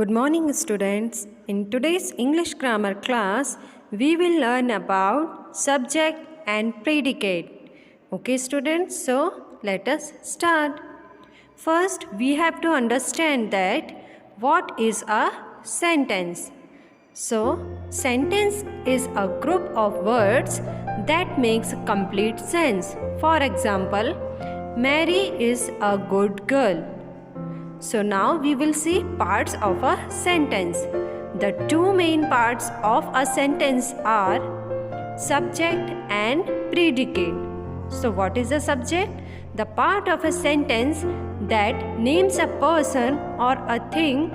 Good morning, students. In today's English grammar class, we will learn about subject and predicate. Okay, students, so let us start. First, we have to understand that what is a sentence. So, sentence is a group of words that makes complete sense. For example, Mary is a good girl. So now we will see parts of a sentence. The two main parts of a sentence are subject and predicate. So what is the subject? The part of a sentence that names a person or a thing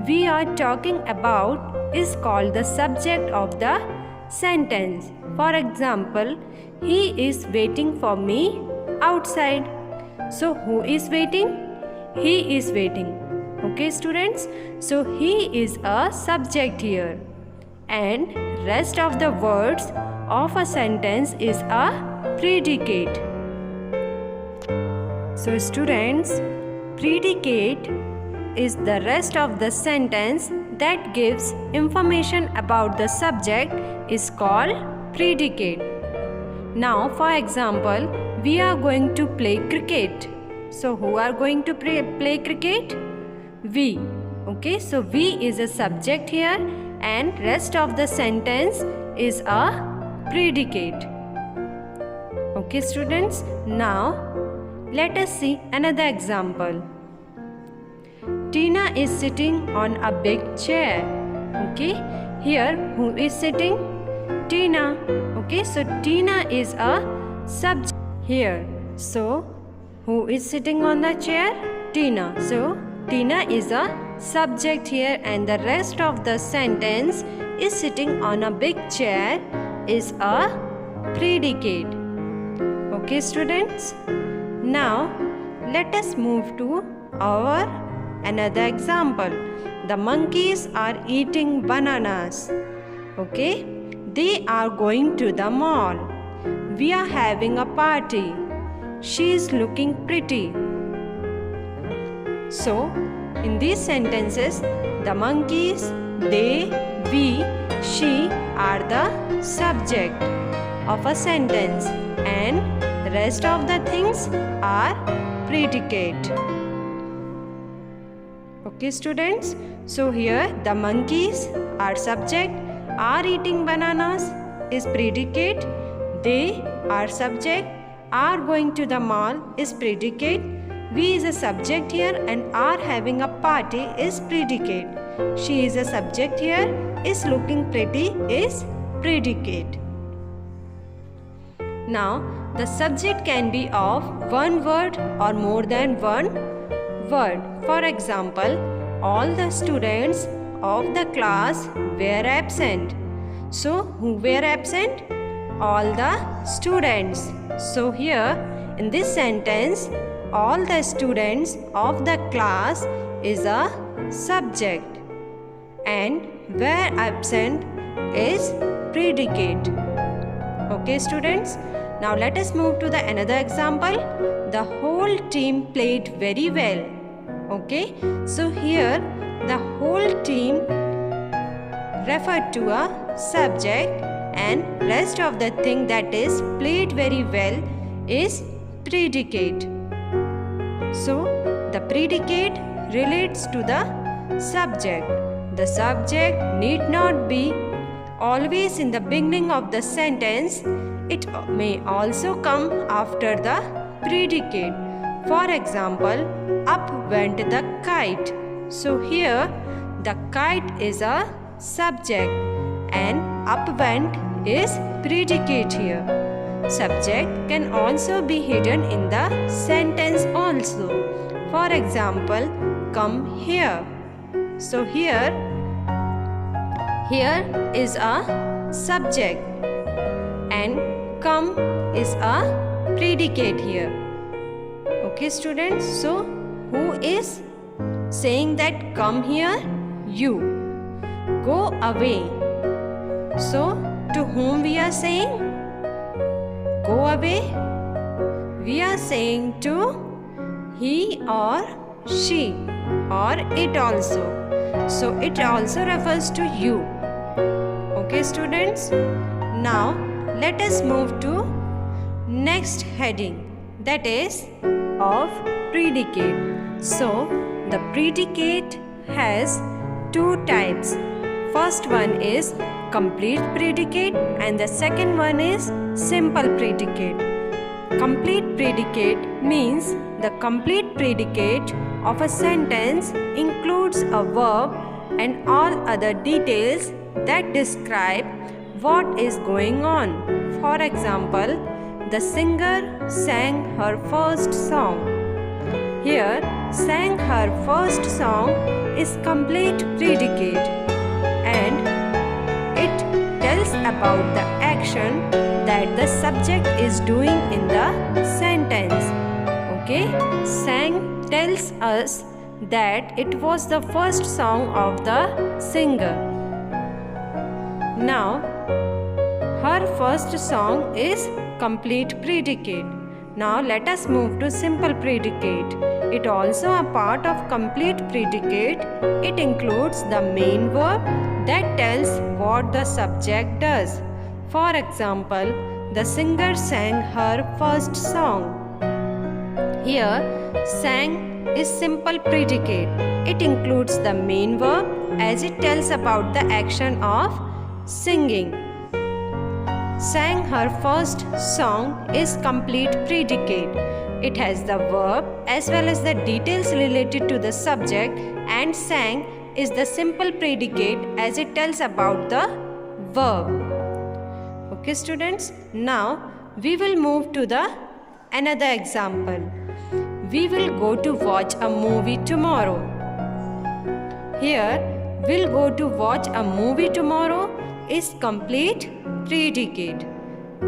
we are talking about is called the subject of the sentence. For example, he is waiting for me outside. So who is waiting? He is waiting. Okay, students? So he is a subject here. And rest of the words of a sentence is a predicate. So students, predicate is the rest of the sentence that gives information about the subject is called predicate. Now, for example, we are going to play cricket. So who are going to play cricket? We. Okay, so we is a subject here and rest of the sentence is a predicate. Okay, students, now let us see another example. Tina is sitting on a big chair. Okay, here who is sitting? Tina. Okay, so Tina is a subject here. So who is sitting on the chair? Tina. So Tina is a subject here and the rest of the sentence is sitting on a big chair is a predicate. Okay, students? Now let us move to our another example. The monkeys are eating bananas. Okay? They are going to the mall. We are having a party. She is looking pretty. So, in these sentences, the monkeys, they, we, she are the subject of a sentence and the rest of the things are predicate. Okay, students? So, here the monkeys are subject, are eating bananas is predicate, they are subject, are going to the mall is predicate, we is a subject here and are having a party is predicate, she is a subject here, is looking pretty is predicate. Now the subject can be of one word or more than one word. For example, all the students of the class were absent. So who were absent? All the students. So here in this sentence, all the students of the class is a subject and were absent is predicate. Okay, students? Now let us move to the another example. The whole team played very well. Okay, so here the whole team referred to a subject and rest of the thing that is played very well is predicate. So the predicate relates to the subject. The subject need not be always in the beginning of the sentence. It may also come after the predicate. For example, up went the kite. So here the kite is a subject and up went is predicate here. Subject can also be hidden in the sentence also. For example, come here. So here is a subject and come is a predicate here. Okay, students? So who is saying that come here? You. Go away. So to whom we are saying? Go away. We are saying to he or she or it also. so it also refers to you. Okay students, now let us move to next heading, that is of predicate. So the predicate has two types. First one is complete predicate and the second one is simple predicate. Complete predicate means the complete predicate of a sentence includes a verb and all other details that describe what is going on. For example, the singer sang her first song. Here, sang her first song is complete predicate and it tells about the action that the subject is doing in the sentence. Okay, sang tells us that it was the first song of the singer. Now, her first song is complete predicate. Now let us move to simple predicate. It also a part of complete predicate. It includes the main verb that tells what the subject does. For example, the singer sang her first song. Here, sang is simple predicate. It includes the main verb as it tells about the action of singing. Sang her first song is complete predicate. It has the verb as well as the details related to the subject, and sang is the simple predicate as it tells about the verb. Okay students, now we will move to the another example. We will go to watch a movie tomorrow. Here, we'll go to watch a movie tomorrow is complete predicate.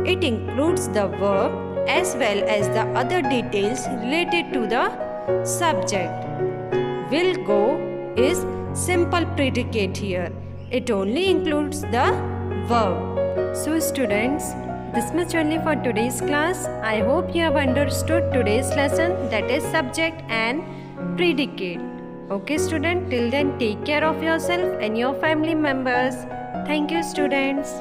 It includes the verb as well as the other details related to the subject. Will go is simple predicate here. It only includes the verb. So students, this much only for today's class. I hope you have understood today's lesson, that is subject and predicate. Okay student, till then take care of yourself and your family members. Thank you students.